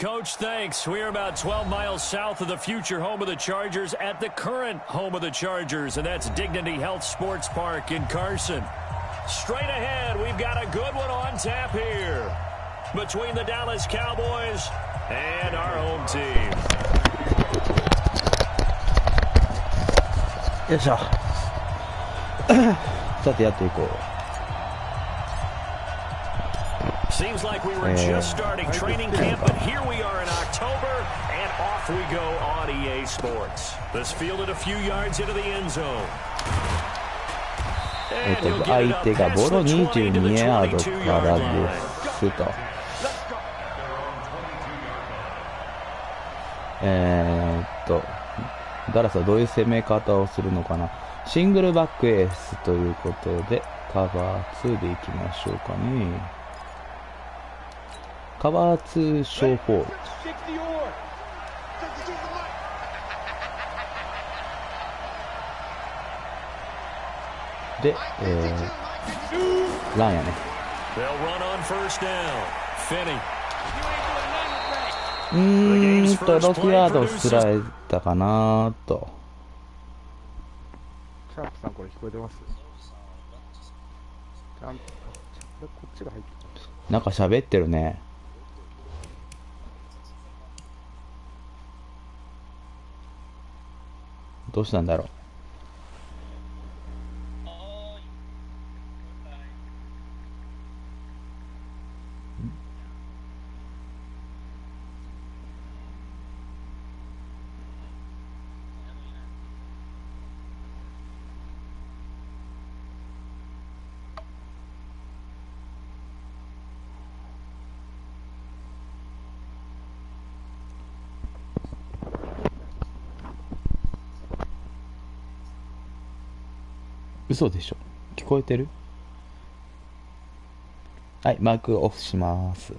Coach, thanks. We are about 12 miles south of the future home of the Chargers at the current home of the Chargers, and that's Dignity Health Sports Park in Carson. Straight ahead, we've got a good one on tap here between the Dallas Cowboys and our home team. よいしょ。さてやっていこう。Seems like we were just starting training camp, but here we are in October, and off we go on EA Sports. This fielded a few yards into the end zone. 相手がボロ22ヤードからですと。ダラスはどういう攻め方をするのかな。シングルバックエースということで、カバー2でいきましょうかね。カバー2ショーフォール。で、ランやね。6ヤードすらえたかなと。シャープさん、これ聞こえてます？こっちが入ってる。なんか喋ってるね。どうしたんだろう。嘘でしょ。聞こえてる？はい、マイクオフします。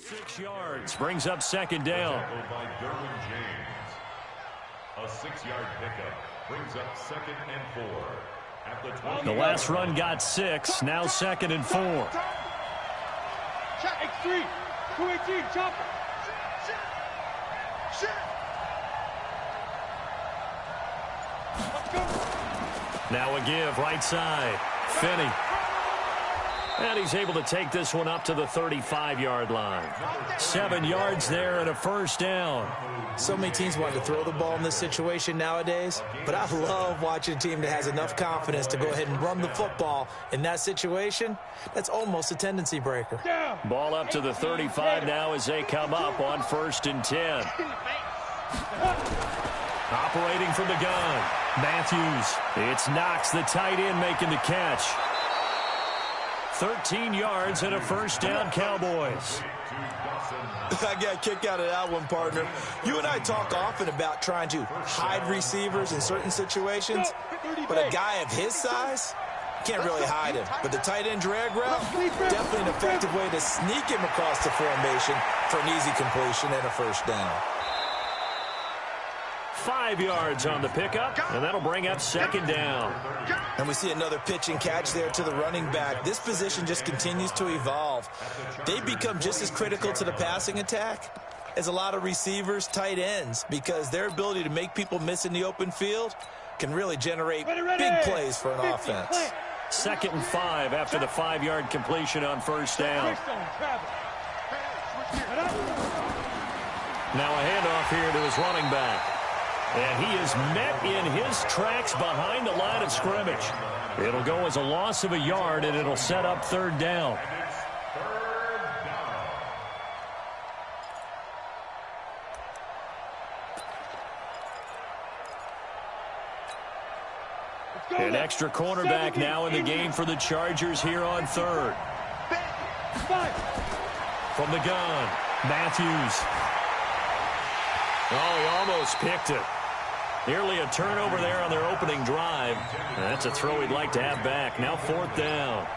6 yards brings up second down. A 6-yard pickup brings up 2nd and 4. At the 20. The last run got 6, now 2nd and 4. Shot X3, 218, chopper. Now a give right side. Finney. And he's able to take this one up to the 35-yard line. 7 yards there and a first down. So many teams want to throw the ball in this situation nowadays, but I love watching a team that has enough confidence to go ahead and run the football in that situation. That's almost a tendency breaker. Ball up to the 35 now as they come up on 1st and 10. Operating from the gun, Matthews. It's Knox, the tight end, making the catch. 13 yards and a first down, Cowboys. I got a kick out of that one, partner. You and I talk often about trying to hide receivers in certain situations, but a guy of his size, can't really hide him. But the tight end drag route, definitely an effective way to sneak him across the formation for an easy completion and a first down. 5 yards on the pickup, and that'll bring up second down. And we see another pitch and catch there to the running back. This position just continues to evolve. They become just as critical to the passing attack as a lot of receivers, tight ends, because their ability to make people miss in the open field can really generate big plays for an offense. 2nd and 5 after the 5-yard completion on first down. Now a handoff here to his running back. And he is met in his tracks behind the line of scrimmage. It'll go as a loss of a yard, and it'll set up 3rd down. An extra cornerback now in the game for the Chargers here on third. From the gun, Matthews. Oh, he almost picked it. Nearly a turnover there on their opening drive. That's a throw he'd like to have back. Now fourth down.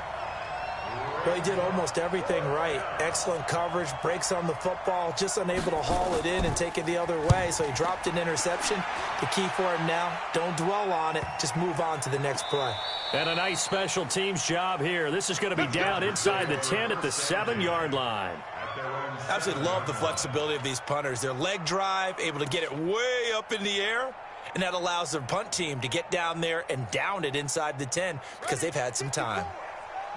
Well, he did almost everything right. Excellent coverage, breaks on the football, just unable to haul it in and take it the other way, so he dropped an interception. The key for him now, don't dwell on it, just move on to the next play. And a nice special teams job here. This is going to be down inside the 10 at the 7-yard line. Absolutely love the flexibility of these punters. Their leg drive, able to get it way up in the air, and that allows their punt team to get down there and down it inside the 10 because they've had some time.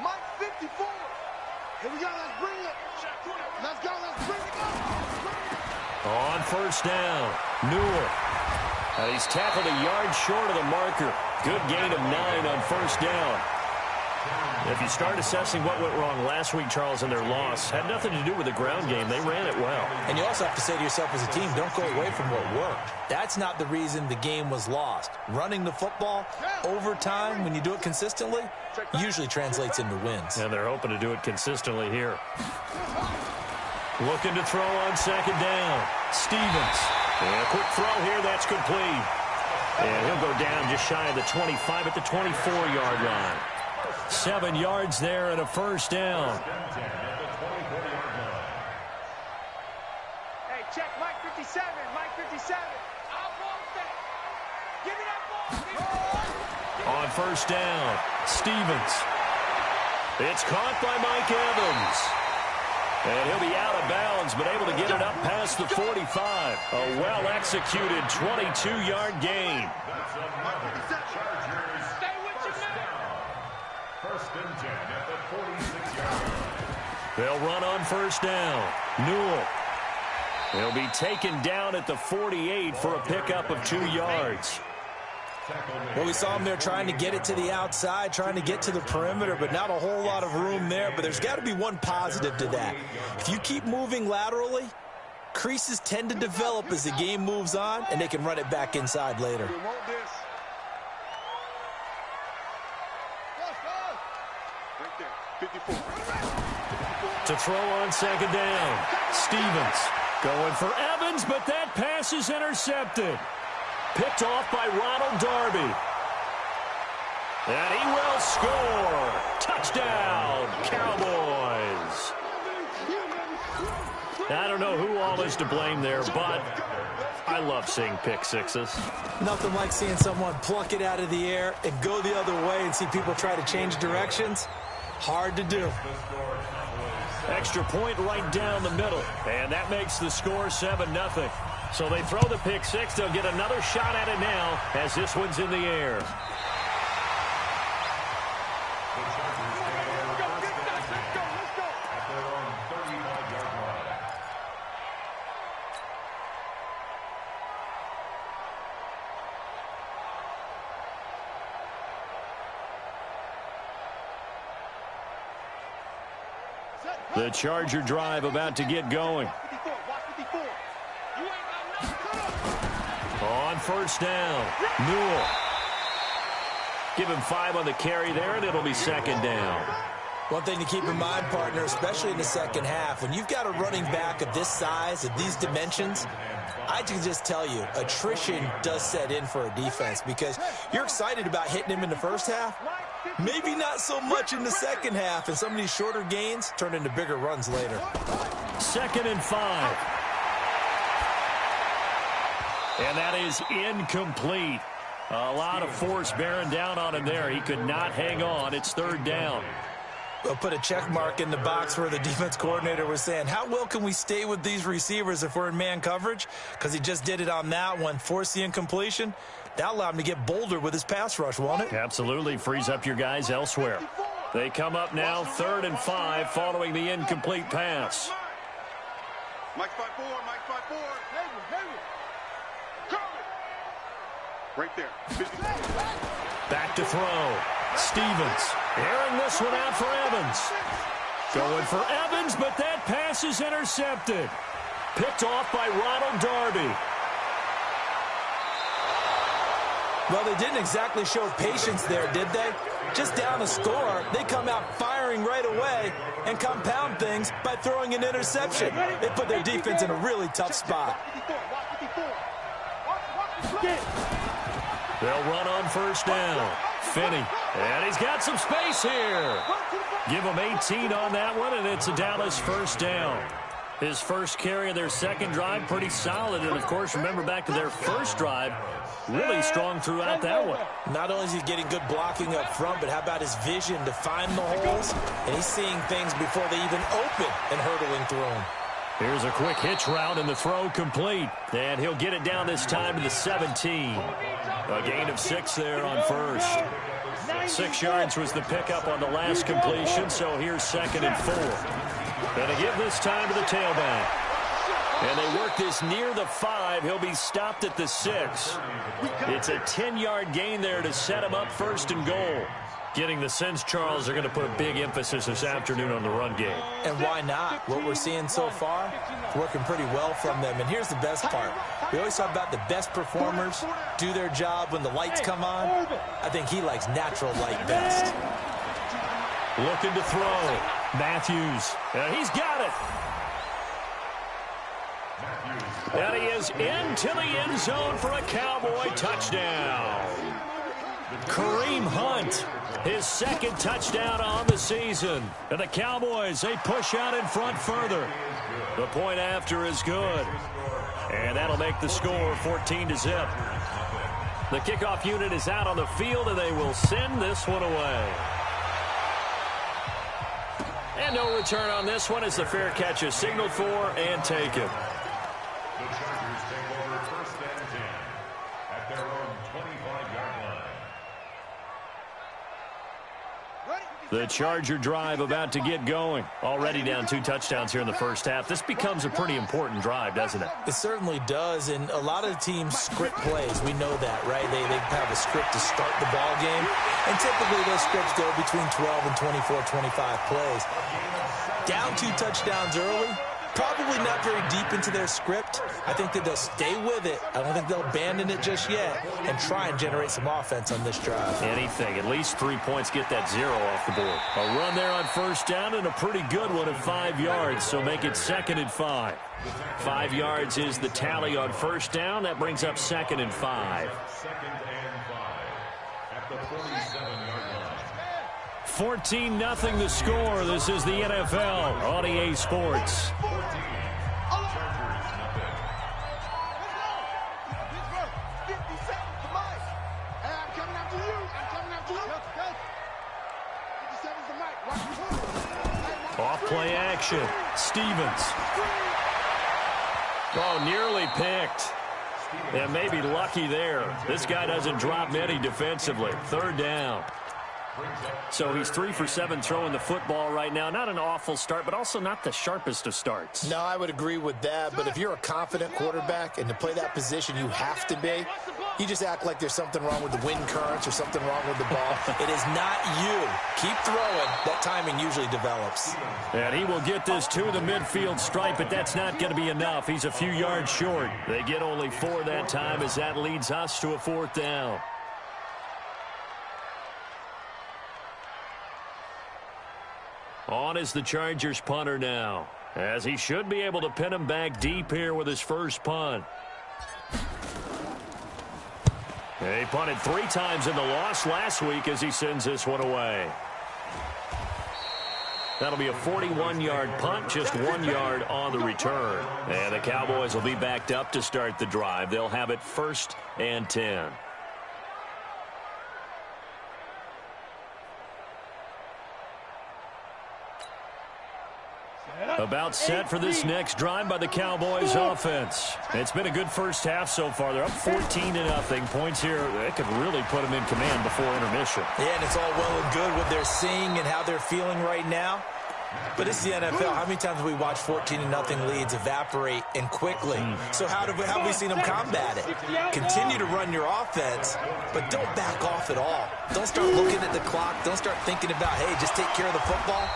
Mike 54. Here we go. Let's bring it. Let's go. Let's bring it up. On first down, Newell. He's tackled a yard short of the marker. Good gain of 9 on first down. If you start assessing what went wrong last week, Charles, in their loss, had nothing to do with the ground game. They ran it well. And you also have to say to yourself as a team, don't go away from what worked. That's not the reason the game was lost. Running the football over time, when you do it consistently, usually translates into wins. And they're hoping to do it consistently here. Looking to throw on second down. Stevens. And a quick throw here. That's complete. And he'll go down just shy of the 25 at the 24-yard line. 7 yards there and a first down. Hey, check Mike 57. Mike 57. I'll post it. Give me that ball. On first down, Stevens. It's caught by Mike Evans. And he'll be out of bounds, but able to get it up past the 45. A well-executed 22-yard gain. First and 10 at the 46-yard line. They'll run on first down. Newell. He'll be taken down at the 48 for a pickup of 2 yards. Well, we saw him there trying to get it to the outside, trying to get to the perimeter, but not a whole lot of room there. But there's got to be one positive to that. If you keep moving laterally, creases tend to develop as the game moves on, and they can run it back inside later. To throw on second down, Stevens going for Evans, but that pass is intercepted. Picked off by Ronald Darby. And he will score. Touchdown, Cowboys. I don't know who all is to blame there, but I love seeing pick sixes. Nothing like seeing someone pluck it out of the air and go the other way and see people try to change directions. Hard to do. Extra point right down the middle. And that makes the score 7-0. So they throw the pick six. They'll get another shot at it now as this one's in the air. The Charger drive about to get going. On first down, Newell. Give him 5 on the carry there, and it'll be second down. One thing to keep in mind, partner, especially in the second half, when you've got a running back of this size, of these dimensions, I can just tell you, attrition does set in for a defense because you're excited about hitting him in the first half. Maybe not so much in the second half, and some of these shorter gains turn into bigger runs later. 2nd and 5. And that is incomplete. A lot of force bearing down on him there. He could not hang on. It's 3rd down. We'll put a check mark in the box where the defense coordinator was saying, how well can we stay with these receivers if we're in man coverage? Because he just did it on that one, forced the incompletion. That allowed him to get bolder with his pass rush, won't it? Absolutely. Frees up your guys elsewhere. They come up now 3rd and 5 following the incomplete pass. Mike 5-4, Mike 5-4. Right there. Back to throw. Stevens airing this one out for Evans. Going for Evans, but that pass is intercepted. Picked off by Ronald Darby. Well, they didn't exactly show patience there, did they? Just down a score, they come out firing right away and compound things by throwing an interception. They put their defense in a really tough spot. They'll run on first down. Finney, and he's got some space here. Give him 18 on that one, and it's a Dallas first down. His first carry of their second drive, pretty solid. And, of course, remember back to their first drive, really strong throughout that one. Not only is he getting good blocking up front, but how about his vision to find the holes? And he's seeing things before they even open and hurtling through them. Here's a quick hitch route, and the throw complete. And he'll get it down this time to the 17. A gain of 6 there on first. 6 yards was the pickup on the last completion, so here's 2nd and 4. And to give this time to the tailback. And they work this near the 5. He'll be stopped at the 6. It's a 10-yard gain there to set him up 1st and goal. Getting the sense, Charles, are going to put a big emphasis this afternoon on the run game. And why not? What we're seeing so far, working pretty well from them. And here's the best part. We always talk about the best performers do their job when the lights come on. I think he likes natural light best. Looking to throw. Matthews. And he's got it. And he is into the end zone for a Cowboy touchdown. Kareem Hunt, his 2nd touchdown on the season. And the Cowboys, they push out in front further. The point after is good. And that'll make the score 14-0. The kickoff unit is out on the field, and they will send this one away. And no return on this one as the fair catch is signaled for and taken. The Chargers take over 1st and 10 at their own 25-yard line. The Charger drive about to get going. Already down 2 touchdowns here in the first half. This becomes a pretty important drive, doesn't it? It certainly does, and a lot of teams script plays. We know that, right? They have a script to start the ball game, and typically those scripts go between 12 and 24, 25 plays. Down 2 touchdowns early, probably not very deep into their script. I think that they'll stay with it. I don't think they'll abandon it just yet and try and generate some offense on this drive. Anything. At least 3 points, get that 0 off the board. A run there on first down and a pretty good one at 5 yards, so make it 2nd and 5. 5 yards is the tally on first down. That brings up 2nd and 5. 2nd and 5 at the 47-yard line. 14-0 the score. This is the NFL on EA Sports. Off play action. Stevens. Oh, nearly picked. And maybe lucky there. This guy doesn't drop many defensively. 3rd down. So he's 3 for 7 throwing the football right now. Not an awful start, but also not the sharpest of starts. No, I would agree with that. But if you're a confident quarterback and to play that position you have to be, you just act like there's something wrong with the wind currents or something wrong with the ball. It is not you. Keep throwing. That timing usually develops. And he will get this to the midfield stripe, but that's not going to be enough. He's a few yards short. They get only 4 that time as that leads us to a 4th down. On is the Chargers punter now, as he should be able to pin him back deep here with his first punt. He punted 3 times in the loss last week as he sends this one away. That'll be a 41-yard punt, just 1 yard on the return. And the Cowboys will be backed up to start the drive. They'll have it 1st and 10. About set for this next drive by the Cowboys offense. It's been a good first half so far. They're up 14-0. Points here, that could really put them in command before intermission. Yeah, and it's all well and good what they're seeing and how they're feeling right now. But it's the NFL. How many times have we watched 14-0 leads evaporate and quickly? So how have we seen them combat it? Continue to run your offense, but don't back off at all. Don't start looking at the clock. Don't start thinking about, hey, just take care of the football.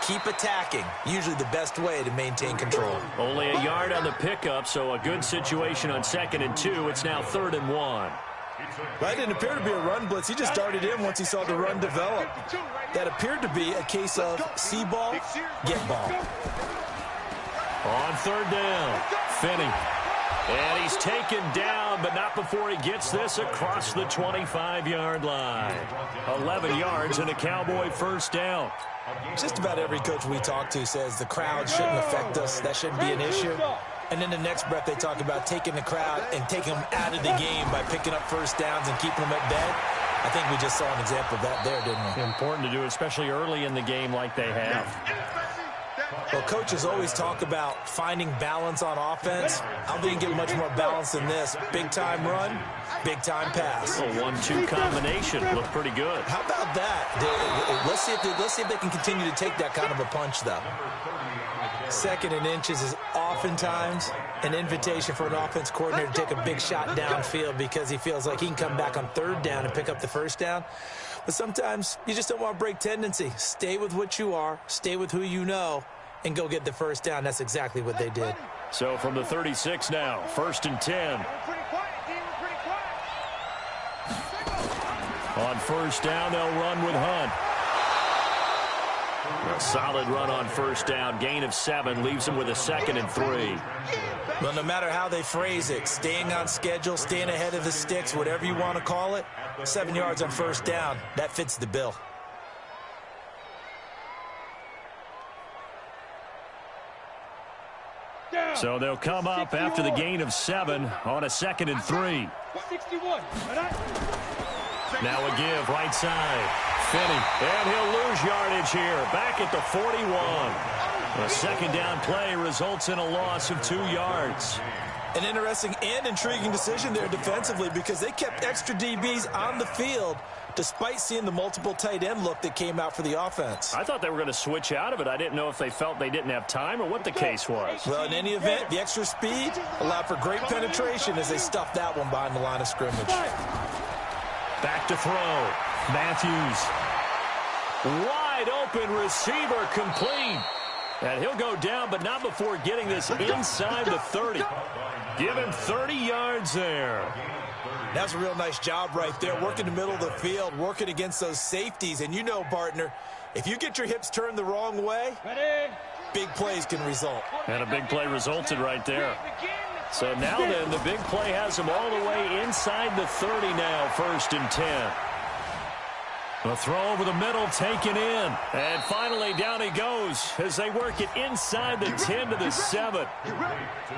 Keep attacking. Usually the best way to maintain control. Only a yard on the pickup, so a good situation on 2nd and 2. It's now 3rd and 1. That didn't appear to be a run blitz. He just darted in once he saw the run develop. That appeared to be a case of see ball, get ball. On third down, Finney. And he's taken down, but not before he gets this across the 25-yard line. 11 yards and a Cowboy first down. Just about every coach we talk to says the crowd shouldn't affect us. That shouldn't be an issue. And then the next breath they talk about taking the crowd and taking them out of the game by picking up first downs and keeping them at bay. I think we just saw an example of that there, didn't we? Important to do, especially early in the game like they have. Well, coaches always talk about finding balance on offense. I don't think you can get much more balance than this. Big-time run, big-time pass. A 1-2 combination looked pretty good. How about that? Let's see if they can continue to take that kind of a punch, though. Second and inches is oftentimes an invitation for an offense coordinator to take a big shot downfield because he feels like he can come back on third down and pick up the first down. But sometimes you just don't want to break tendency. Stay with what you are, stay with who you know, and go get the first down. That's exactly what they did. So from the 36 now, 1st and 10. On first down, they'll run with Hunt. A solid run on first down. Gain of 7 leaves them with a 2nd and 3. Well, no matter how they phrase it, staying on schedule, staying ahead of the sticks, whatever you want to call it, 7 yards on first down, that fits the bill. So they'll come up after the gain of 7 on a 2nd and 3. Now a give right side. Finney, and he'll lose yardage here. Back at the 41. A second down play results in a loss of 2 yards. An interesting and intriguing decision there defensively because they kept extra DBs on the field despite seeing the multiple tight end look that came out for the offense. I thought they were going to switch out of it. I didn't know if they felt they didn't have time or what the case was. Well, in any event, the extra speed allowed for great penetration as they stuffed that one behind the line of scrimmage. Back to throw. Matthews. Wide open receiver complete. And he'll go down, but not before getting this inside the 30. Give him 30 yards there. That's a real nice job right there, working the middle of the field, working against those safeties. And you know, partner, if you get your hips turned the wrong way, big plays can result. And a big play resulted right there. So now then, the big play has him all the way inside the 30 now, 1st and 10. A throw over the middle taken in. And finally down he goes as they work it inside the 10 to the 7.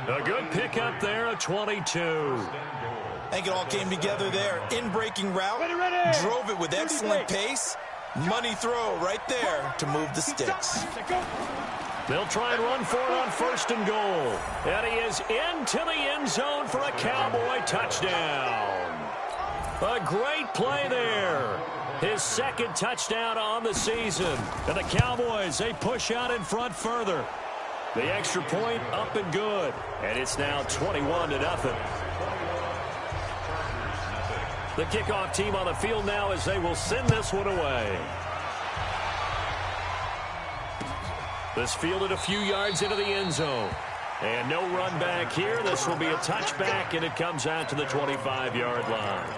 A good pickup there, a 22. I think it all came together there. In-breaking route, drove it with excellent pace. Money throw right there to move the sticks. They'll try and run for it on 1st and goal. And he is into the end zone for a Cowboy touchdown. A great play there. His 2nd touchdown on the season. And the Cowboys, they push out in front further. The extra point up and good. And it's now 21-0. The kickoff team on the field now as they will send this one away. This fielded a few yards into the end zone. And no run back here. This will be a touchback, and it comes out to the 25-yard line.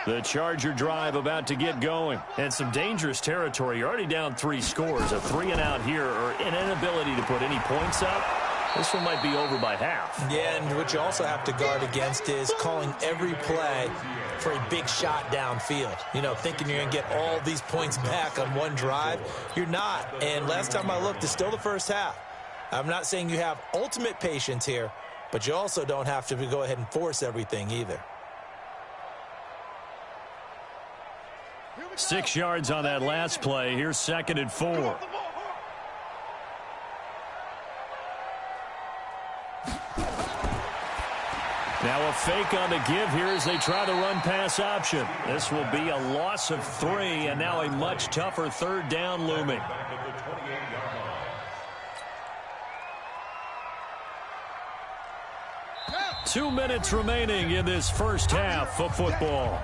The Charger drive about to get going. And some dangerous territory. You're already down 3 scores. A 3-and-out here or an inability to put any points up. This one might be over by half. Yeah, and what you also have to guard against is calling every play for a big shot downfield. You know, thinking you're going to get all these points back on one drive. You're not. And last time I looked, it's still the first half. I'm not saying you have ultimate patience here, but you also don't have to go ahead and force everything either. 6 yards on that last play. Here's 2nd and 4. Now a fake on the give here as they try the run-pass option. This will be a loss of 3, and now a much tougher 3rd down looming. Two minutes remaining in this first half of football.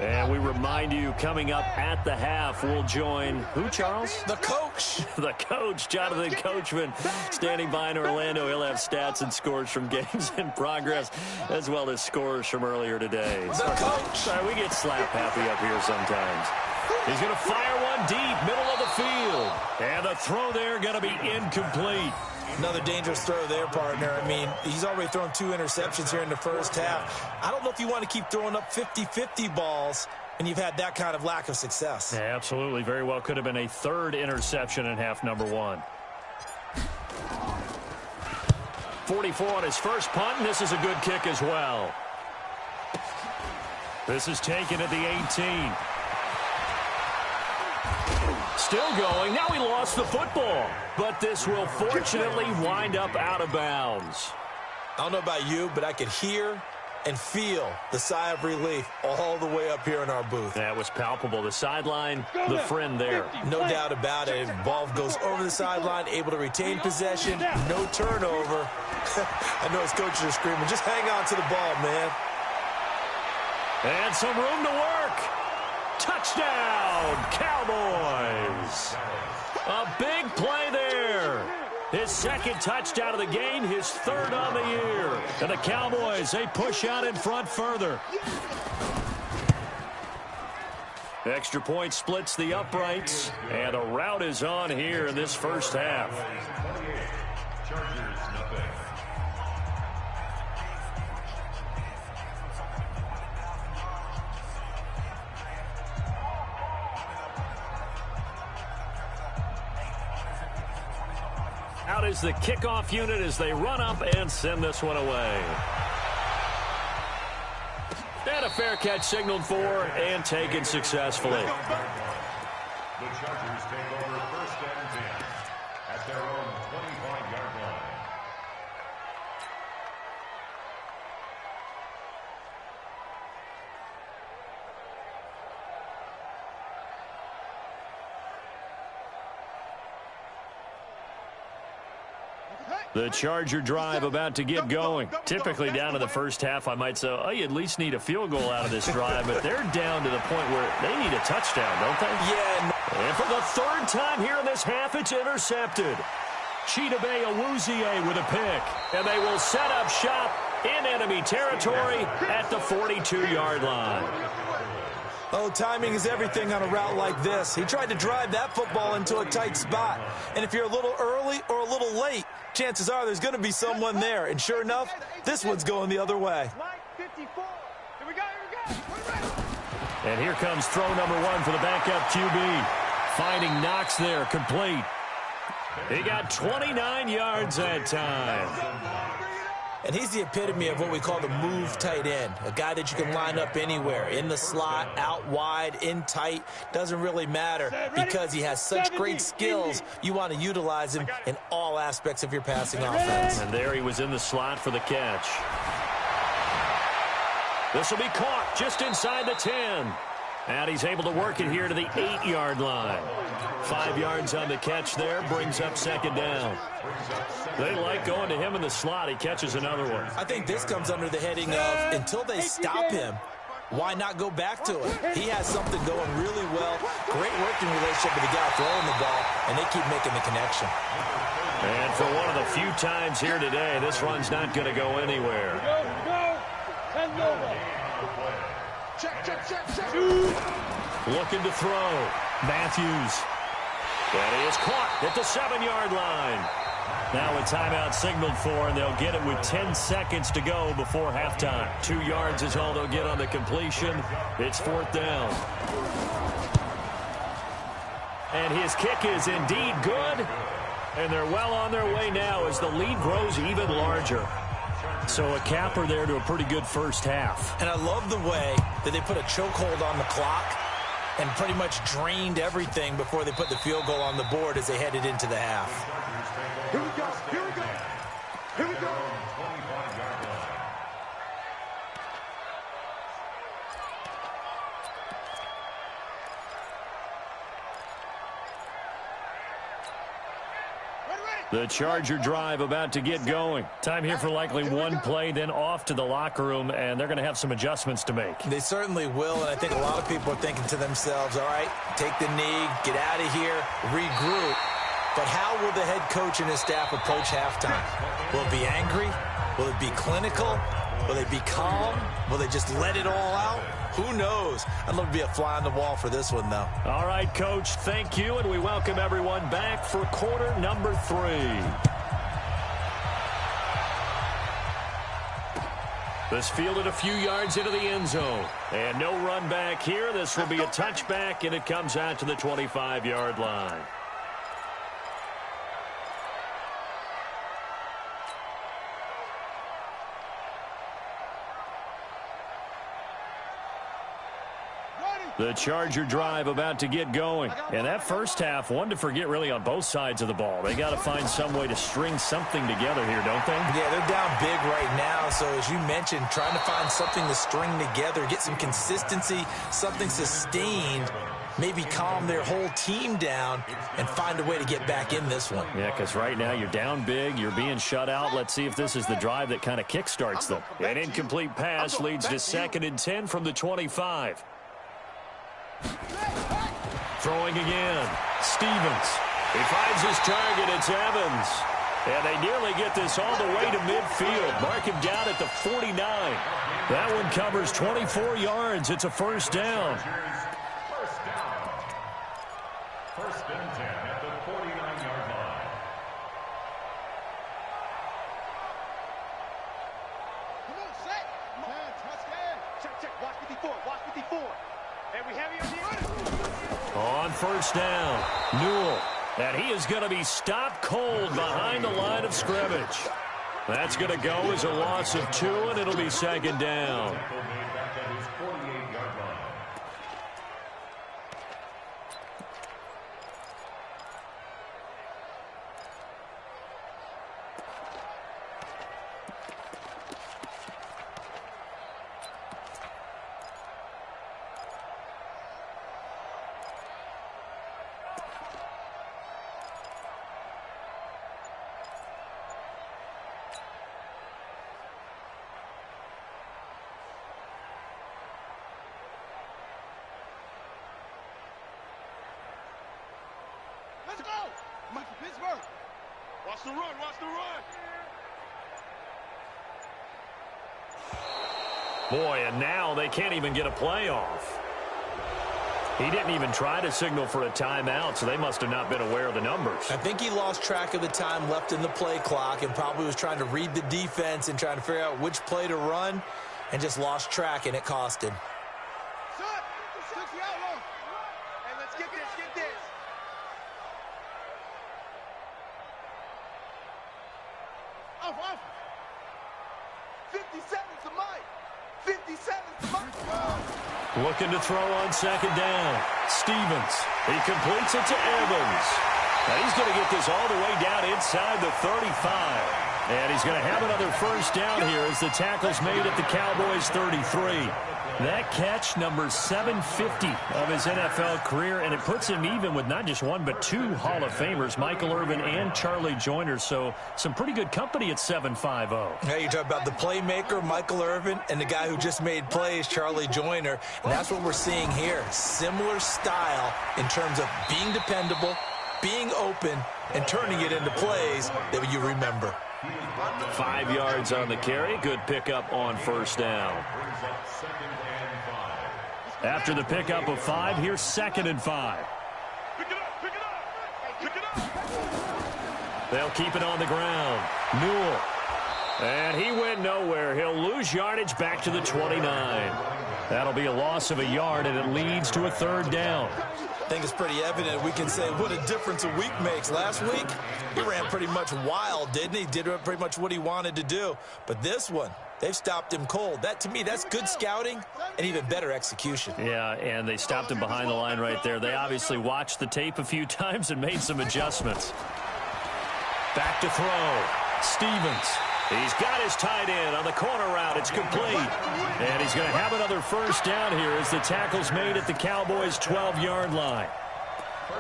And we remind you, coming up at the half, we'll join who, Charles? The coach. The coach, Jonathan Coachman, standing by in Orlando. He'll have stats and scores from games in progress, as well as scores from earlier today. The coach. Sorry, we get slap happy up here sometimes. He's going to fire one deep, middle of the field. And the throw there going to be incomplete. Another dangerous throw there, partner. I mean, he's already thrown 2 interceptions here in the first half. I don't know if you want to keep throwing up 50-50 balls when you've had that kind of lack of success. Yeah, absolutely. Very well could have been a 3rd interception in half number 1. 44 on his first punt, and this is a good kick as well. This is taken at the 18. Still going. Now he lost the football. But this will fortunately wind up out of bounds. I don't know about you, but I could hear and feel the sigh of relief all the way up here in our booth. That was palpable. The sideline, the friend there. No doubt about it. Ball goes over the sideline, able to retain possession, no turnover. I know his coaches are screaming, just hang on to the ball, man. And some room to work. Touchdown, Cowboys. A big play there. His 2nd touchdown of the game, his 3rd on the year. And the Cowboys, they push out in front further. Extra point splits the uprights. And a rout is on here in this first half. Chargers, nothing. Out is the kickoff unit as they run up and send this one away. And a fair catch signaled for and taken successfully. The Chargers take over 1st and 10 at their own 25-yard line. The Charger drive about to get going. Typically down to the first half, I might say, oh, you at least need a field goal out of this drive, but they're down to the point where they need a touchdown, don't they? Yeah. And for the 3rd time here in this half, it's intercepted. Chidobe Awuzie with a pick. And they will set up shop in enemy territory at the 42-yard line. Oh, timing is everything on a route like this. He tried to drive that football into a tight spot. And if you're a little early or a little late, chances are there's going to be someone there. And sure enough, this one's going the other way. And here comes throw number 1 for the backup QB. Finding Knox there, complete. He got 29 yards that time. And he's the epitome of what we call the move tight end, a guy that you can line up anywhere, in the slot, out wide, in tight, doesn't really matter because he has such great skills. You want to utilize him in all aspects of your passing offense. And there he was in the slot for the catch. This will be caught just inside the 10. And he's able to work it here to the 8-yard line. 5 yards on the catch there, brings up 2nd down. They like going to him in the slot. He catches another one. I think this comes under the heading of, until they stop him, why not go back to it? He has something going really well. Great working relationship with the guy throwing the ball, and they keep making the connection. And for one of the few times here today, this run's not going to go anywhere. Looking to throw. Matthews. And he is caught at the 7-yard line. Now a timeout signaled for, and they'll get it with 10 seconds to go before halftime. 2 yards is all they'll get on the completion. It's 4th down. And his kick is indeed good. And they're well on their way now as the lead grows even larger. So a capper there to a pretty good first half. And I love the way that they put a chokehold on the clock and pretty much drained everything before they put the field goal on the board as they headed into the half. Here we go. Here we go. Here we go. Ready, ready. The Charger drive about to get going. Time here for likely one play, then off to the locker room, and they're going to have some adjustments to make. They certainly will, and I think a lot of people are thinking to themselves, all right, take the knee, get out of here, regroup. But how will the head coach and his staff approach halftime? Will it be angry? Will it be clinical? Will they be calm? Will they just let it all out? Who knows? I'd love to be a fly on the wall for this one, though. All right, Coach, thank you, and we welcome everyone back for quarter number 3. This fielded a few yards into the end zone. And no run back here. This will be a touchback, and it comes out to the 25-yard line. The Charger drive about to get going. And that first half, one to forget really on both sides of the ball. They got to find some way to string something together here, don't they? Yeah, they're down big right now. So as you mentioned, trying to find something to string together, get some consistency, something sustained, maybe calm their whole team down and find a way to get back in this one. Yeah, because right now you're down big, you're being shut out. Let's see if this is the drive that kind of kickstarts them. An incomplete pass leads to 2nd and 10 from the 25. Throwing again. Stevens. He finds his target. It's Evans. And they nearly get this all the way to midfield. Mark him down at the 49. That one covers 24 yards. It's a first down. First and 10 at the 49-yard line. Come on, set. Man, touchdown. Check. Watch 54. Watch 54. And we have you on the On first down, Newell. And he is going to be stopped cold behind the line of scrimmage. That's going to go as a loss of 2, and it'll be 2nd down. Back at his 48-yard line. Let's go! Michael Pittsburgh. Watch the run. Watch the run. Boy, and now they can't even get a play off. He didn't even try to signal for a timeout, so they must have not been aware of the numbers. I think he lost track of the time left in the play clock and probably was trying to read the defense and trying to figure out which play to run and just lost track, and it cost him. Son, 60 out low. And let's get this. Get this. Off. 57's the mic. 57's the mic. Looking to throw on 2nd down. Stevens. He completes it to Evans. And he's going to get this all the way down inside the 35. And he's going to have another first down here as the tackle's made at the Cowboys' 33. That catch, number 750 of his NFL career, and it puts him even with not just one but 2 Hall of Famers, Michael Irvin and Charlie Joyner. So some pretty good company at 750. Yeah, you talk about the playmaker, Michael Irvin, and the guy who just made plays, Charlie Joyner. And that's what we're seeing here. Similar style in terms of being dependable, being open, and turning it into plays that you remember. 5 yards on the carry. Good pickup on first down. After the pickup of 5, here's 2nd and 5. Pick it up. They'll keep it on the ground. Newell. And he went nowhere. He'll lose yardage back to the 29. That'll be a loss of a yard, and it leads to a 3rd down. I think it's pretty evident. We can say what a difference a week makes. Last week, he ran pretty much wild, didn't he? Did pretty much what he wanted to do. But this one, they've stopped him cold. That, to me, that's good scouting and even better execution. Yeah, and they stopped him behind the line right there. They obviously watched the tape a few times and made some adjustments. Back to throw. Stevens. He's got his tight end on the corner route. It's complete. And he's going to have another first down here as the tackle's made at the Cowboys' 12-yard line.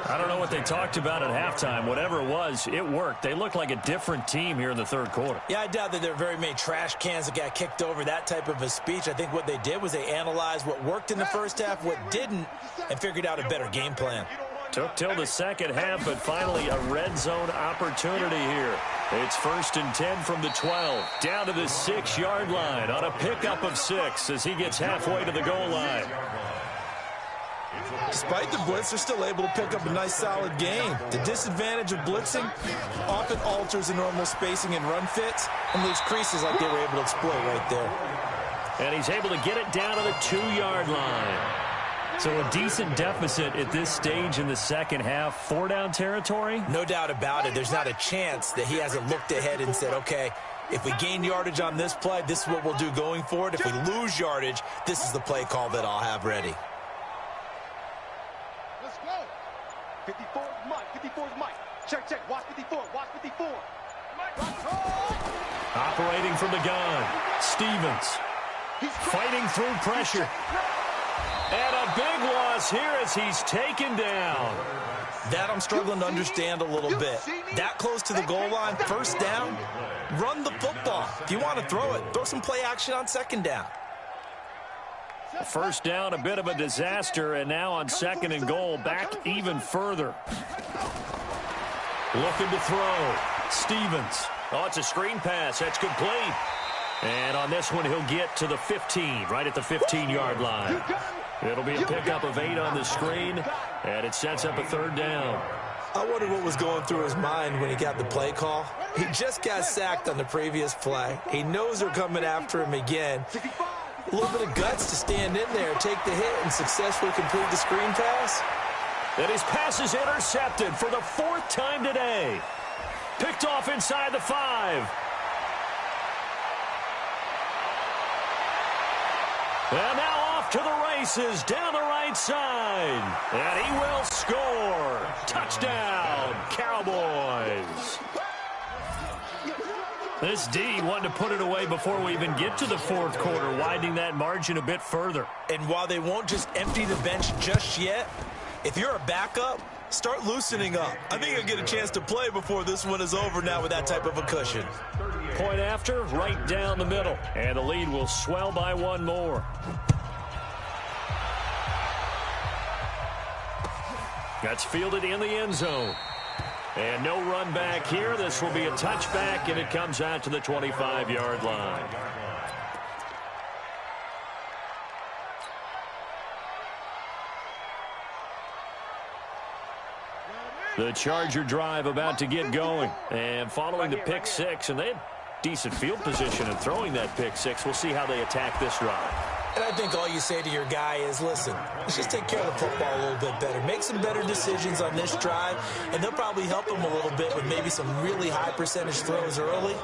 I don't know what they talked about at halftime. Whatever it was, it worked. They looked like a different team here in the third quarter. Yeah, I doubt that there are very many trash cans that got kicked over, that type of a speech. I think what they did was they analyzed what worked in the first half, what didn't, and figured out a better game plan. Took till the second half, but finally a red zone opportunity here. It's 1st and 10 from the 12. Down to the 6-yard line on a pickup of 6 as he gets halfway to the goal line. Despite the blitz, they're still able to pick up a nice, solid gain. The disadvantage of blitzing often alters the normal spacing and run fits and leaves creases like they were able to exploit right there. And he's able to get it down to the 2-yard line. So a decent deficit at this stage in the second half. 4-down territory? No doubt about it. There's not a chance that he hasn't looked ahead and said, okay, if we gain yardage on this play, this is what we'll do going forward. If we lose yardage, this is the play call that I'll have ready. 54 is Mike. 54 is Mike. Check, check. Watch 54. Watch 54. Operating from the gun. Stevens. Fighting through pressure. And a big loss here as he's taken down. That I'm struggling to understand a little bit. That close to the goal line, first down, run the football. If you want to throw it, throw some play action on second down. First down, a bit of a disaster, and now on 2nd and goal, back even further. Looking to throw. Stevens. Oh, it's a screen pass. That's complete. And on this one, he'll get to the 15, right at the 15-yard line. It'll be a pickup of 8 on the screen, and it sets up a 3rd down. I wonder what was going through his mind when he got the play call. He just got sacked on the previous play. He knows they're coming after him again. A little bit of guts to stand in there, take the hit, and successfully complete the screen pass. And his pass is intercepted for the 4th time today. Picked off inside the 5. And now off to the races down the right side. And he will score. Touchdown, Cowboys. This D wanted to put it away before we even get to the 4th quarter, widening that margin a bit further. And while they won't just empty the bench just yet, if you're a backup, start loosening up. I think you'll get a chance to play before this one is over now with that type of a cushion. Point after, right down the middle. And the lead will swell by 1 more. That's fielded in the end zone. And no run back here. This will be a touchback, and it comes out to the 25-yard line. The Charger drive about to get going. And following the pick 6, and they had decent field position in throwing that pick 6. We'll see how they attack this drive. And I think all you say to your guy is, listen, let's just take care of the football a little bit better. Make some better decisions on this drive, and they'll probably help him a little bit with maybe some really high percentage throws early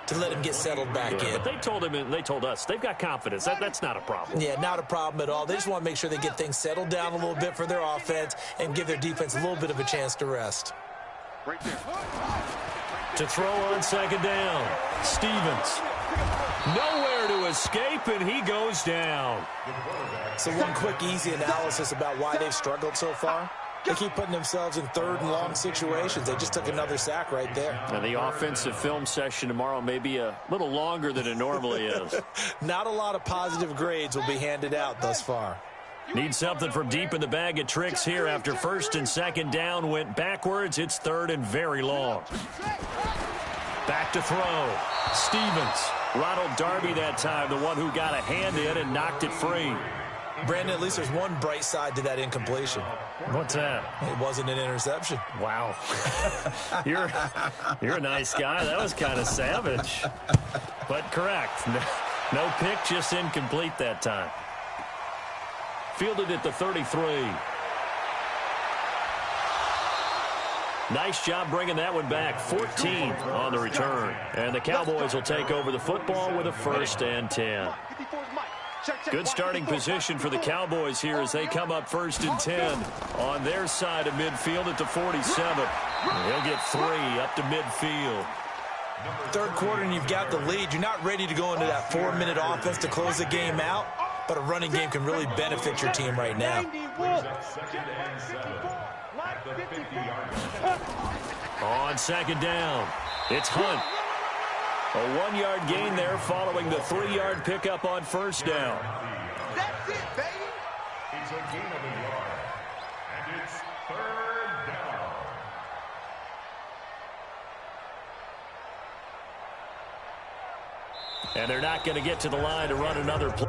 to let him get settled back in. But they told him, and they told us, they've got confidence. That's not a problem. Yeah, not a problem at all. They just want to make sure they get things settled down a little bit for their offense and give their defense a little bit of a chance to rest. To throw on 2nd down, Stevens. Nowhere to escape, and he goes down. So one quick, easy analysis about why they've struggled so far. They keep putting themselves in 3rd and long situations. They just took another sack right there. And the offensive film session tomorrow may be a little longer than it normally is. Not a lot of positive grades will be handed out thus far. Need something from deep in the bag of tricks here after 1st and 2nd down went backwards. It's 3rd and very long. Back to throw. Stevens. Ronald Darby that time, the one who got a hand in and knocked it free. Brandon, at least there's one bright side to that incompletion. What's that? It wasn't an interception. Wow. You're a nice guy. That was kind of savage. But correct. No pick, just incomplete that time. Fielded at the 33. Nice job bringing that one back. 14 on the return. And the Cowboys will take over the football with a 1st and 10. Good starting position for the Cowboys here as they come up 1st and 10 on their side of midfield at the 47. They'll get 3 up to midfield. 3rd quarter and you've got the lead. You're not ready to go into that 4-minute offense to close the game out, but a running game can really benefit your team right now. at the 50-yard line. On second down, it's Hunt. A 1-yard gain there following the 3-yard pickup on first down. That's it, baby. It's a gain of a yard, and it's third down. And they're not going to get to the line to run another play.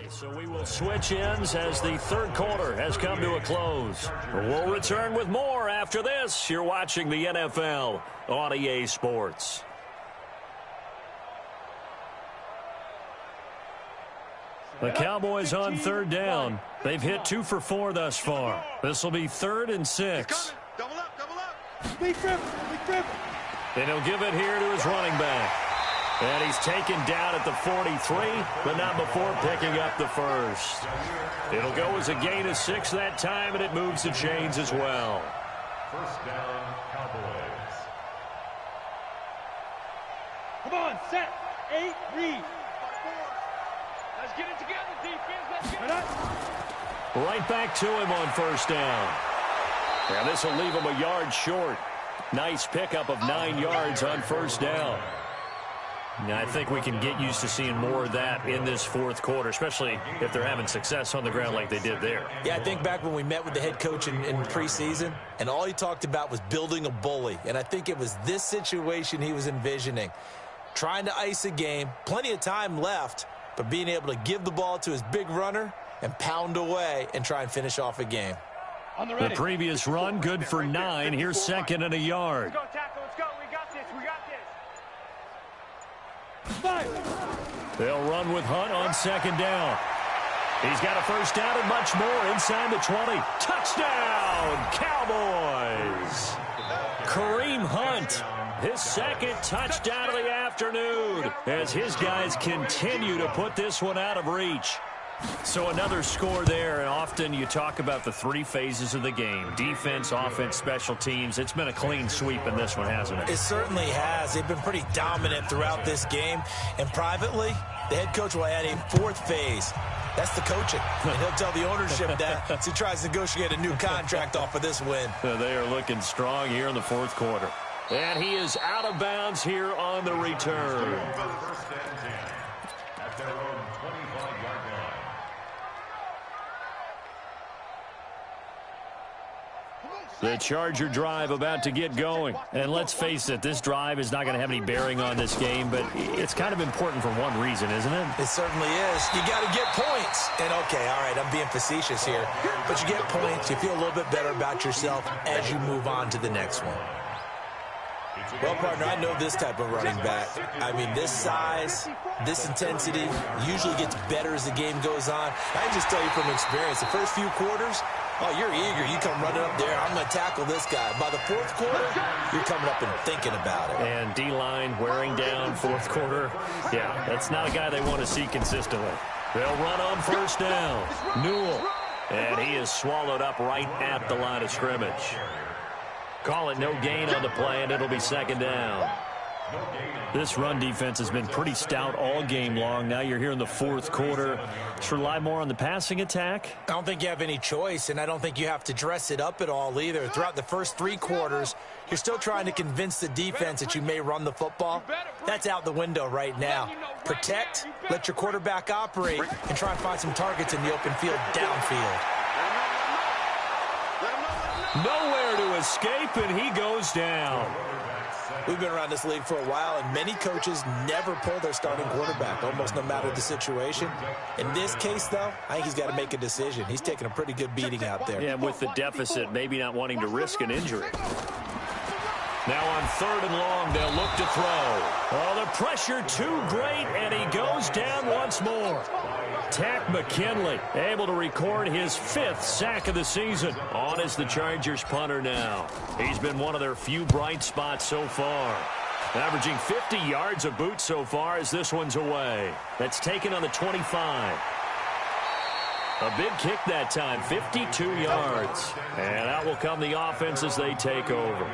So we will switch ends as the third quarter has come to a close. We'll return with more after this. You're watching the NFL on EA Sports. The Cowboys on third down. They've hit 2 for 4 thus far. This will be 3rd and 6. Double up, double up. Big dribble, big dribble. And he'll give it here to his running back. And he's taken down at the 43, but not before picking up the first. It'll go as a gain of 6 that time, and it moves the chains as well. First down, Cowboys. Come on, set, 8, read. Let's get it together, defense. Let's get it. Right back to him on first down. And this will leave him a yard short. Nice pickup of 9 yards on first down. Now, I think we can get used to seeing more of that in this fourth quarter, especially if they're having success on the ground like they did there. Yeah, I think back when we met with the head coach in preseason, and all he talked about was building a bully. And I think it was this situation he was envisioning. Trying to ice a game, plenty of time left, but being able to give the ball to his big runner and pound away and try and finish off a game. The previous run, good for 9. Here's 2nd and a yard. Let's go, tackle. Let's go. We got this. We got this. They'll run with Hunt on 2nd down. He's got a first down and much more inside the 20. Touchdown, Cowboys! Kareem Hunt, his 2nd touchdown of the afternoon as his guys continue to put this one out of reach. So another score there, and often you talk about the 3 phases of the game. Defense, offense, special teams. It's been a clean sweep in this one, hasn't it? It certainly has. They've been pretty dominant throughout this game. And privately, the head coach will add a 4th phase. That's the coaching. And he'll tell the ownership that as he tries to negotiate a new contract off of this win. They are looking strong here in the 4th quarter. And he is out of bounds here on the return. First and 10 at their own 25-yard line. The Charger drive about to get going. And let's face it, this drive is not going to have any bearing on this game, but it's kind of important for one reason, isn't it? It certainly is. You got to get points. And, okay, all right, I'm being facetious here. But you get points, you feel a little bit better about yourself as you move on to the next one. Well, partner, I know this type of running back. I mean, this size, this intensity usually gets better as the game goes on. I can just tell you from experience, the first few quarters, oh, you're eager. You come running up there. I'm going to tackle this guy. By the 4th quarter, you're coming up and thinking about it. And D-line wearing down 4th quarter. Yeah, that's not a guy they want to see consistently. They'll run on first down. Newell. And he is swallowed up right at the line of scrimmage. Call it no gain on the play, and it'll be 2nd down. This run defense has been pretty stout all game long. Now you're here in the 4th quarter. Should rely more on the passing attack? I don't think you have any choice, and I don't think you have to dress it up at all either. Throughout the first 3 quarters, you're still trying to convince the defense that you may run the football. That's out the window right now. Protect, let your quarterback operate, and try and find some targets in the open field downfield. Nowhere to escape, and he goes down. We've been around this league for a while, and many coaches never pull their starting quarterback, almost no matter the situation. In this case, though, I think he's got to make a decision. He's taking a pretty good beating out there. Yeah, with the deficit, maybe not wanting to risk an injury. Now on 3rd and long, they'll look to throw. Oh, the pressure too great, and he goes down once more. Tack McKinley able to record his 5th sack of the season. On is the Chargers punter now. He's been one of their few bright spots so far. Averaging 50 yards a boot so far as this one's away. That's taken on the 25. A big kick that time, 52 yards. And out will come the offense as they take over.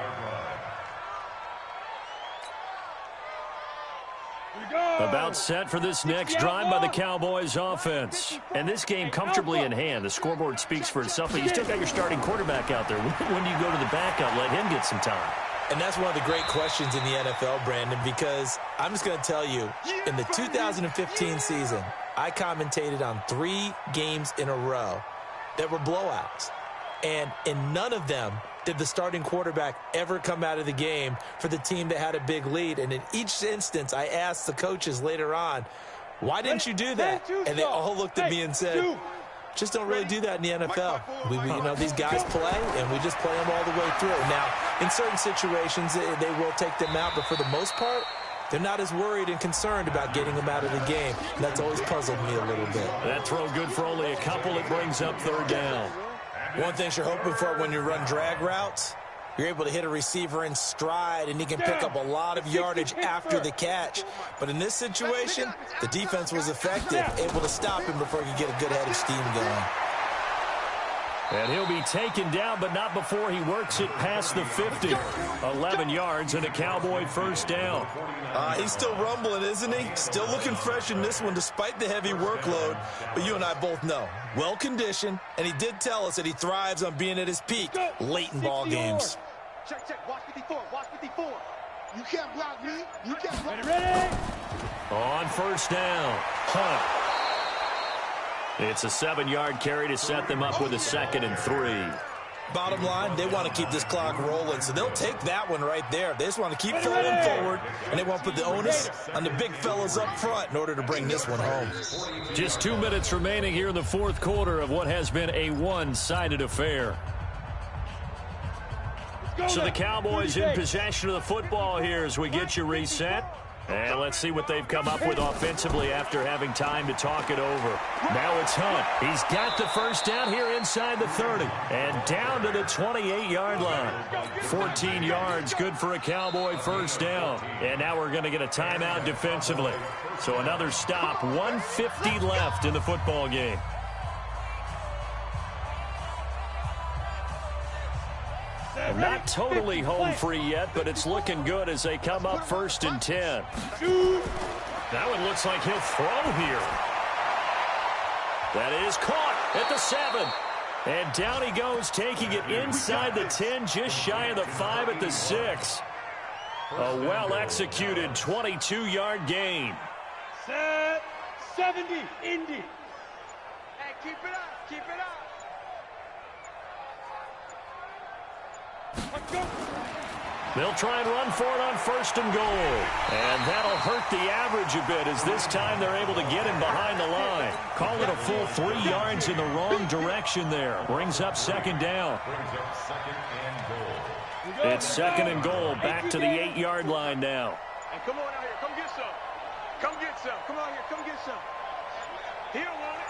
About set for this next drive by the Cowboys offense. And this game comfortably in hand. The scoreboard speaks for itself, but you still got your starting quarterback out there. When do you go to the backup, let him get some time? And that's one of the great questions in the NFL, Brandon, because I'm just going to tell you, in the 2015 season, I commentated on 3 games in a row that were blowouts. And in none of them did the starting quarterback ever come out of the game for the team that had a big lead. And in each instance, I asked the coaches later on, why didn't you do that? And they all looked at me and said, just don't really do that in the NFL. You know, these guys play, and we just play them all the way through. Now, in certain situations, they will take them out, but for the most part, they're not as worried and concerned about getting them out of the game. And that's always puzzled me a little bit. That throw good for only a couple. It brings up 3rd down. One thing you're hoping for when you run drag routes, you're able to hit a receiver in stride, and he can pick up a lot of yardage after the catch. But in this situation, the defense was effective, able to stop him before he could get a good head of steam going. And he'll be taken down, but not before he works it past the 50. 11 yards and a Cowboy 1st down. He's still rumbling, isn't he? Still looking fresh in this one despite the heavy workload. But you and I both know, well-conditioned, and he did tell us that he thrives on being at his peak late in ball games. Check. Watch 54. Watch 54. You can't block me. You can't block me. Ready? On 1st down, Hunt. It's a 7-yard carry to set them up with a 2nd and 3. Bottom line, they want to keep this clock rolling, so they'll take that one right there. They just want to keep falling forward, and they want to put the onus on the big fellas up front in order to bring this one home. Just 2 minutes remaining here in the 4th quarter of what has been a one-sided affair. So the Cowboys in possession of the football here as we get you reset. And let's see what they've come up with offensively after having time to talk it over. Now it's Hunt. He's got the 1st down here inside the 30. And down to the 28-yard line. 14 yards, good for a Cowboy 1st down. And now we're going to get a timeout defensively. So another stop, 1:50 left in the football game. Not totally home free yet, but it's looking good as they come up 1st and 10. That one looks like he'll throw here. That is caught at the 7. And down he goes, taking it inside the 10, just shy of the 5 at the 6. A well-executed 22-yard gain. Set. 70. Indy. Hey, keep it up. Keep it up. Let's go. They'll try and run for it on 1st and goal. And that'll hurt the average a bit as this time they're able to get him behind the line. Call it a full 3 yards in the wrong direction there. Brings up 2nd down. It's 2nd and goal. Back to the 8-yard line now. Hey, come on out here. Come get some. Come get some. Come on here. Come get some. He don't want it.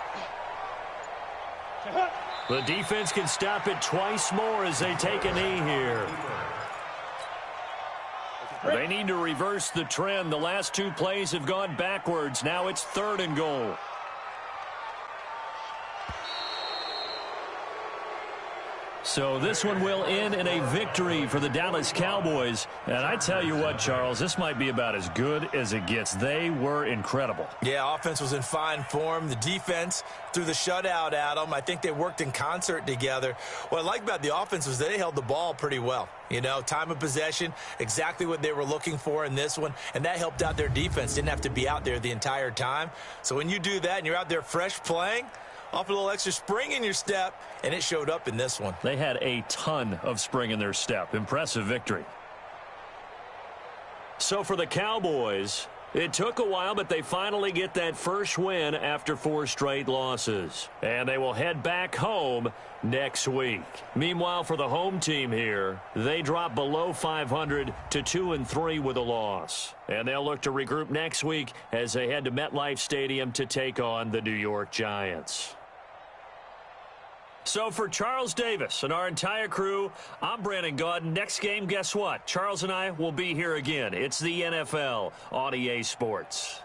The defense can stop it twice more as they take a knee here. They need to reverse the trend. The last 2 plays have gone backwards. Now it's 3rd and goal. So this one will end in a victory for the Dallas Cowboys. And I tell you what, Charles, this might be about as good as it gets. They were incredible. Yeah, offense was in fine form. The defense threw the shutout at them. I think they worked in concert together. What I like about the offense was they held the ball pretty well. You know, time of possession, exactly what they were looking for in this one. And that helped out their defense. Didn't have to be out there the entire time. So when you do that and you're out there fresh playing, off a little extra spring in your step, and it showed up in this one. They had a ton of spring in their step. Impressive victory. So for the Cowboys, It took a while, but they finally get that first win after 4 straight losses. And they will head back home next week. Meanwhile, for the home team here, they drop below 500 to 2-3 with a loss. And they'll look to regroup next week as they head to MetLife Stadium to take on the New York Giants. So for Charles Davis and our entire crew, I'm Brandon Gaudin. Next game, guess what? Charles and I will be here again. It's the NFL on EA Sports.